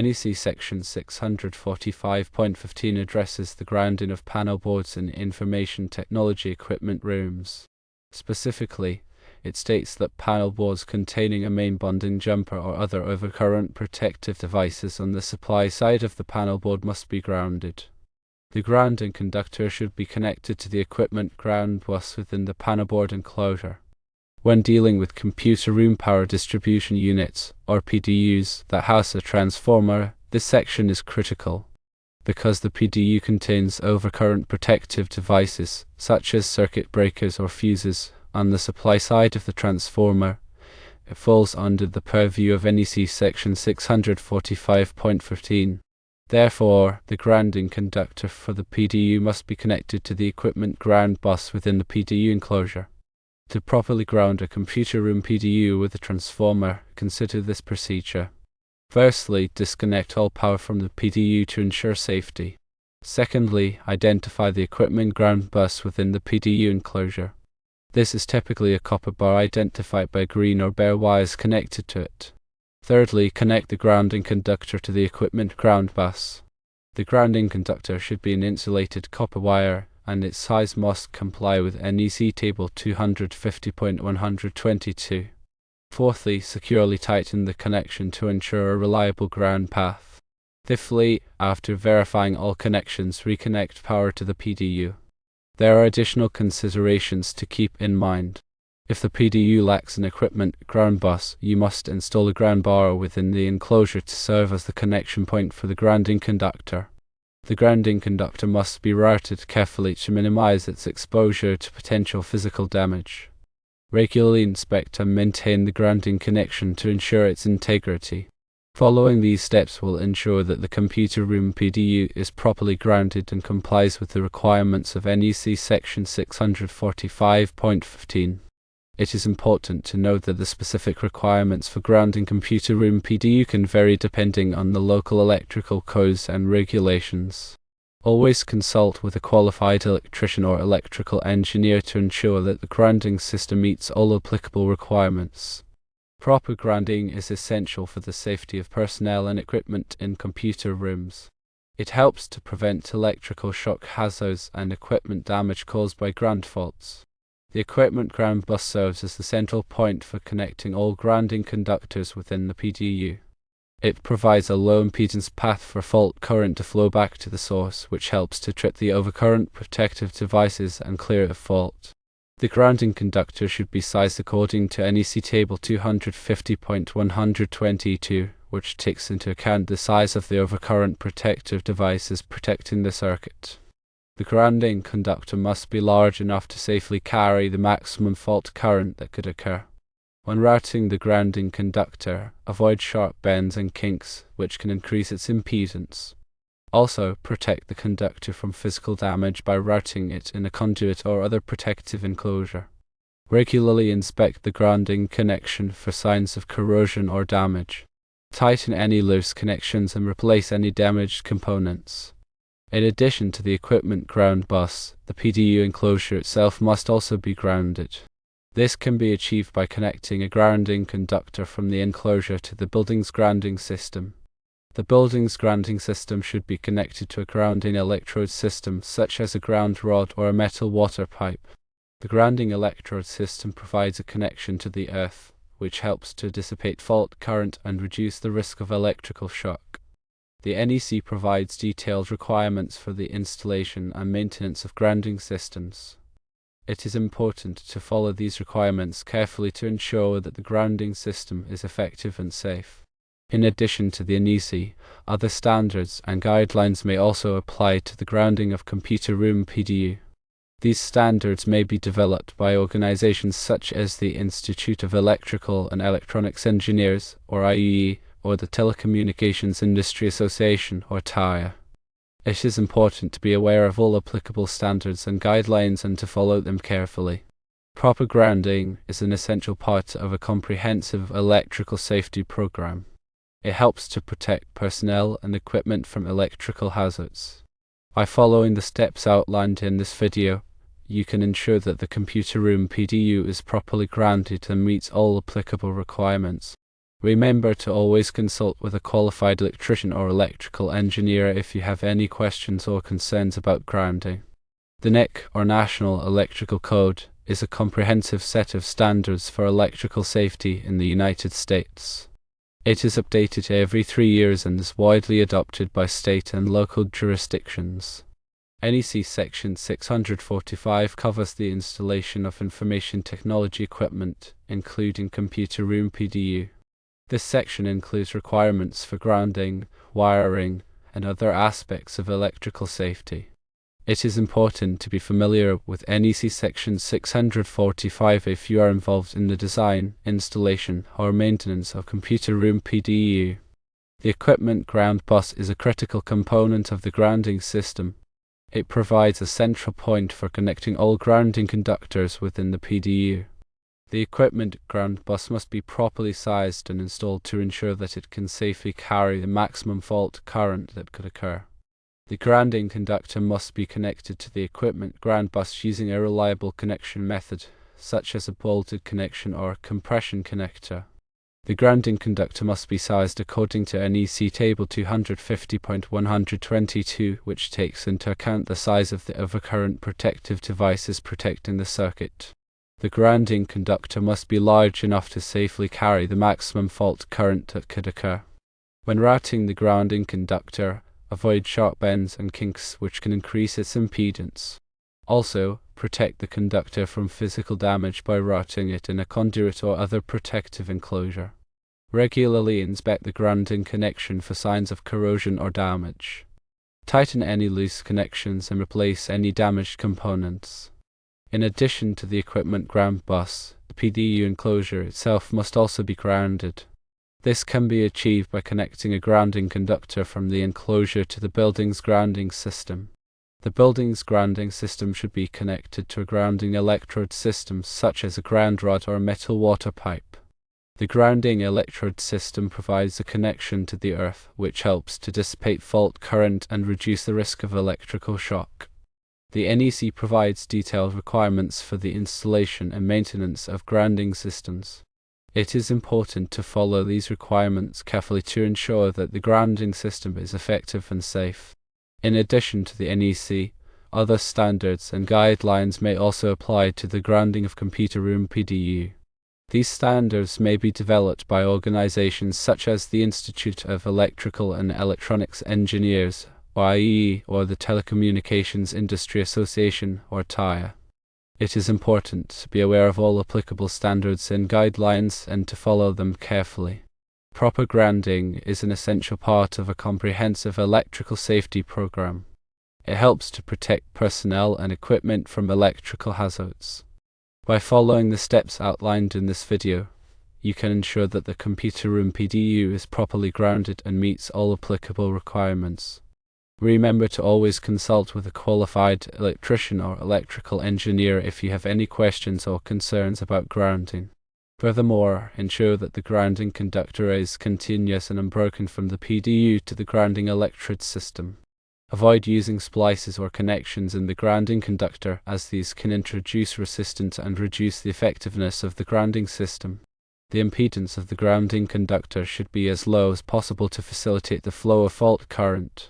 NEC Section 645.15 addresses the grounding of panel boards in information technology equipment rooms. Specifically, it states that panel boards containing a main bonding jumper or other overcurrent protective devices on the supply side of the panel board must be grounded. The grounding conductor should be connected to the equipment ground bus within the panel board enclosure. When dealing with computer room power distribution units, or PDUs, that house a transformer, this section is critical. Because the PDU contains overcurrent protective devices, such as circuit breakers or fuses, on the supply side of the transformer, it falls under the purview of NEC Section 645.15. Therefore, the grounding conductor for the PDU must be connected to the equipment ground bus within the PDU enclosure. To properly ground a computer room PDU with a transformer, consider this procedure. Firstly, disconnect all power from the PDU to ensure safety. Secondly, identify the equipment ground bus within the PDU enclosure. This is typically a copper bar identified by green or bare wires connected to it. Thirdly, connect the grounding conductor to the equipment ground bus. The grounding conductor should be an insulated copper wire, and its size must comply with NEC Table 250.122. Fourthly, securely tighten the connection to ensure a reliable ground path. Fifthly, after verifying all connections, reconnect power to the PDU. There are additional considerations to keep in mind. If the PDU lacks an equipment ground bus, you must install a ground bar within the enclosure to serve as the connection point for the grounding conductor. The grounding conductor must be routed carefully to minimize its exposure to potential physical damage. Regularly inspect and maintain the grounding connection to ensure its integrity. Following these steps will ensure that the computer room PDU is properly grounded and complies with the requirements of NEC Section 645.15. It is important to note that the specific requirements for grounding computer room PDU can vary depending on the local electrical codes and regulations. Always consult with a qualified electrician or electrical engineer to ensure that the grounding system meets all applicable requirements. Proper grounding is essential for the safety of personnel and equipment in computer rooms. It helps to prevent electrical shock hazards and equipment damage caused by ground faults. The equipment ground bus serves as the central point for connecting all grounding conductors within the PDU. It provides a low impedance path for fault current to flow back to the source, which helps to trip the overcurrent protective devices and clear a fault. The grounding conductor should be sized according to NEC Table 250.122, which takes into account the size of the overcurrent protective devices protecting the circuit. The grounding conductor must be large enough to safely carry the maximum fault current that could occur. When routing the grounding conductor, avoid sharp bends and kinks, which can increase its impedance. Also, protect the conductor from physical damage by routing it in a conduit or other protective enclosure. Regularly inspect the grounding connection for signs of corrosion or damage. Tighten any loose connections and replace any damaged components. In addition to the equipment ground bus, the PDU enclosure itself must also be grounded. This can be achieved by connecting a grounding conductor from the enclosure to the building's grounding system. The building's grounding system should be connected to a grounding electrode system, such as a ground rod or a metal water pipe. The grounding electrode system provides a connection to the earth, which helps to dissipate fault current and reduce the risk of electrical shock. The NEC provides detailed requirements for the installation and maintenance of grounding systems. It is important to follow these requirements carefully to ensure that the grounding system is effective and safe. In addition to the NEC, other standards and guidelines may also apply to the grounding of computer room PDU. These standards may be developed by organizations such as the Institute of Electrical and Electronics Engineers, or IEE, or the Telecommunications Industry Association, or TIA. It is important to be aware of all applicable standards and guidelines and to follow them carefully. Proper grounding is an essential part of a comprehensive electrical safety program. It helps to protect personnel and equipment from electrical hazards. By following the steps outlined in this video, you can ensure that the computer room PDU is properly grounded and meets all applicable requirements. Remember to always consult with a qualified electrician or electrical engineer if you have any questions or concerns about grounding. The NEC, or National Electrical Code, is a comprehensive set of standards for electrical safety in the United States. It is updated every 3 years and is widely adopted by state and local jurisdictions. NEC Section 645 covers the installation of information technology equipment, including computer room PDU. This section includes requirements for grounding, wiring, and other aspects of electrical safety. It is important to be familiar with NEC Section 645 if you are involved in the design, installation, or maintenance of computer room PDU. The equipment ground bus is a critical component of the grounding system. It provides a central point for connecting all grounding conductors within the PDU. The equipment ground bus must be properly sized and installed to ensure that it can safely carry the maximum fault current that could occur. The grounding conductor must be connected to the equipment ground bus using a reliable connection method, such as a bolted connection or a compression connector. The grounding conductor must be sized according to NEC Table 250.122, which takes into account the size of the overcurrent protective devices protecting the circuit. The grounding conductor must be large enough to safely carry the maximum fault current that could occur. When routing the grounding conductor, avoid sharp bends and kinks which can increase its impedance. Also, protect the conductor from physical damage by routing it in a conduit or other protective enclosure. Regularly inspect the grounding connection for signs of corrosion or damage. Tighten any loose connections and replace any damaged components. In addition to the equipment ground bus, the PDU enclosure itself must also be grounded. This can be achieved by connecting a grounding conductor from the enclosure to the building's grounding system. The building's grounding system should be connected to a grounding electrode system such as a ground rod or a metal water pipe. The grounding electrode system provides a connection to the earth, which helps to dissipate fault current and reduce the risk of electrical shock. The NEC provides detailed requirements for the installation and maintenance of grounding systems. It is important to follow these requirements carefully to ensure that the grounding system is effective and safe. In addition to the NEC, other standards and guidelines may also apply to the grounding of computer room PDU. These standards may be developed by organizations such as the Institute of Electrical and Electronics Engineers, or IEE, or the Telecommunications Industry Association, or TIA. It is important to be aware of all applicable standards and guidelines and to follow them carefully. Proper grounding is an essential part of a comprehensive electrical safety program. It helps to protect personnel and equipment from electrical hazards. By following the steps outlined in this video, you can ensure that the computer room PDU is properly grounded and meets all applicable requirements. Remember to always consult with a qualified electrician or electrical engineer if you have any questions or concerns about grounding. Furthermore, ensure that the grounding conductor is continuous and unbroken from the PDU to the grounding electrode system. Avoid using splices or connections in the grounding conductor, as these can introduce resistance and reduce the effectiveness of the grounding system. The impedance of the grounding conductor should be as low as possible to facilitate the flow of fault current.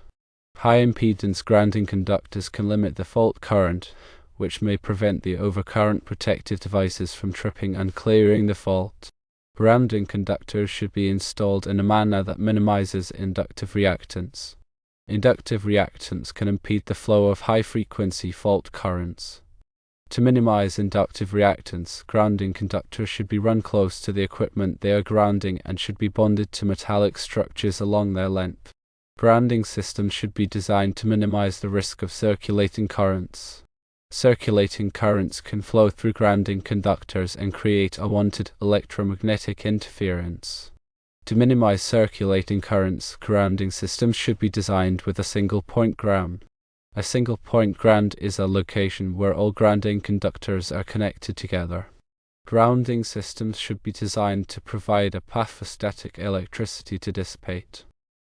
High impedance grounding conductors can limit the fault current, which may prevent the overcurrent protective devices from tripping and clearing the fault. Grounding conductors should be installed in a manner that minimizes inductive reactance. Inductive reactance can impede the flow of high-frequency fault currents. To minimize inductive reactance, grounding conductors should be run close to the equipment they are grounding and should be bonded to metallic structures along their length. Grounding systems should be designed to minimize the risk of circulating currents. Circulating currents can flow through grounding conductors and create unwanted electromagnetic interference. To minimize circulating currents, grounding systems should be designed with a single-point ground. A single-point ground is a location where all grounding conductors are connected together. Grounding systems should be designed to provide a path for static electricity to dissipate.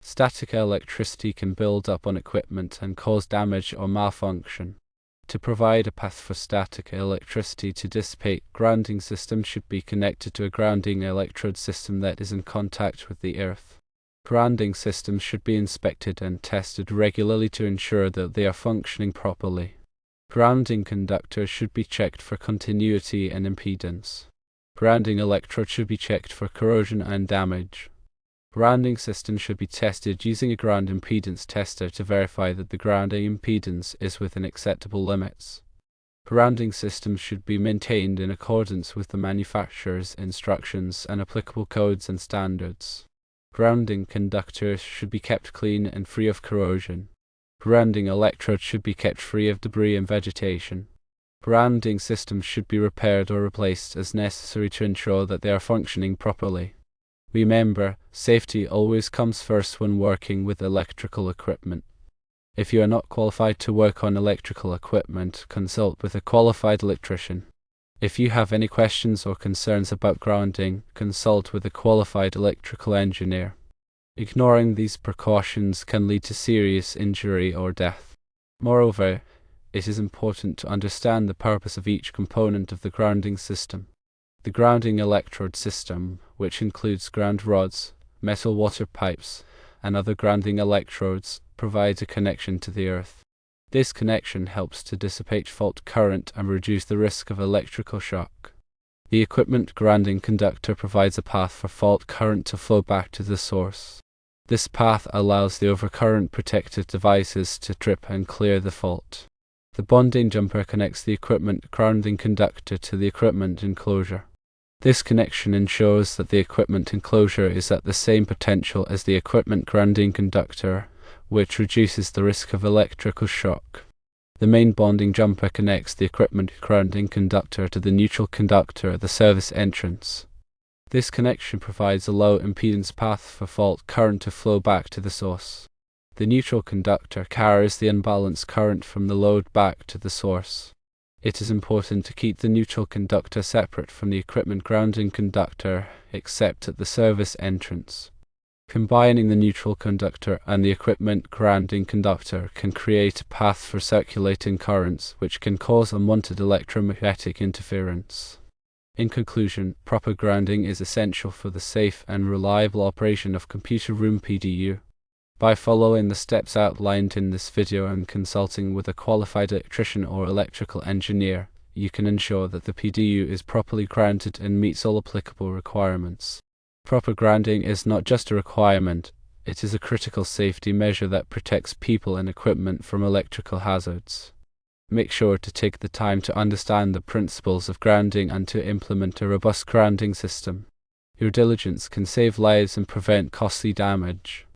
Static electricity can build up on equipment and cause damage or malfunction. To provide a path for static electricity to dissipate, grounding systems should be connected to a grounding electrode system that is in contact with the earth. Grounding systems should be inspected and tested regularly to ensure that they are functioning properly. Grounding conductors should be checked for continuity and impedance. Grounding electrodes should be checked for corrosion and damage. Grounding systems should be tested using a ground impedance tester to verify that the grounding impedance is within acceptable limits. Grounding systems should be maintained in accordance with the manufacturer's instructions and applicable codes and standards. Grounding conductors should be kept clean and free of corrosion. Grounding electrodes should be kept free of debris and vegetation. Grounding systems should be repaired or replaced as necessary to ensure that they are functioning properly. Remember, safety always comes first when working with electrical equipment. If you are not qualified to work on electrical equipment, consult with a qualified electrician. If you have any questions or concerns about grounding, consult with a qualified electrical engineer. Ignoring these precautions can lead to serious injury or death. Moreover, it is important to understand the purpose of each component of the grounding system. The grounding electrode system, which includes ground rods, metal water pipes, and other grounding electrodes, provides a connection to the earth. This connection helps to dissipate fault current and reduce the risk of electrical shock. The equipment grounding conductor provides a path for fault current to flow back to the source. This path allows the overcurrent protective devices to trip and clear the fault. The bonding jumper connects the equipment grounding conductor to the equipment enclosure. This connection ensures that the equipment enclosure is at the same potential as the equipment grounding conductor, which reduces the risk of electrical shock. The main bonding jumper connects the equipment grounding conductor to the neutral conductor at the service entrance. This connection provides a low impedance path for fault current to flow back to the source. The neutral conductor carries the unbalanced current from the load back to the source. It is important to keep the neutral conductor separate from the equipment grounding conductor, except at the service entrance. Combining the neutral conductor and the equipment grounding conductor can create a path for circulating currents, which can cause unwanted electromagnetic interference. In conclusion, proper grounding is essential for the safe and reliable operation of computer room PDU. By following the steps outlined in this video and consulting with a qualified electrician or electrical engineer, you can ensure that the PDU is properly grounded and meets all applicable requirements. Proper grounding is not just a requirement, it is a critical safety measure that protects people and equipment from electrical hazards. Make sure to take the time to understand the principles of grounding and to implement a robust grounding system. Your diligence can save lives and prevent costly damage.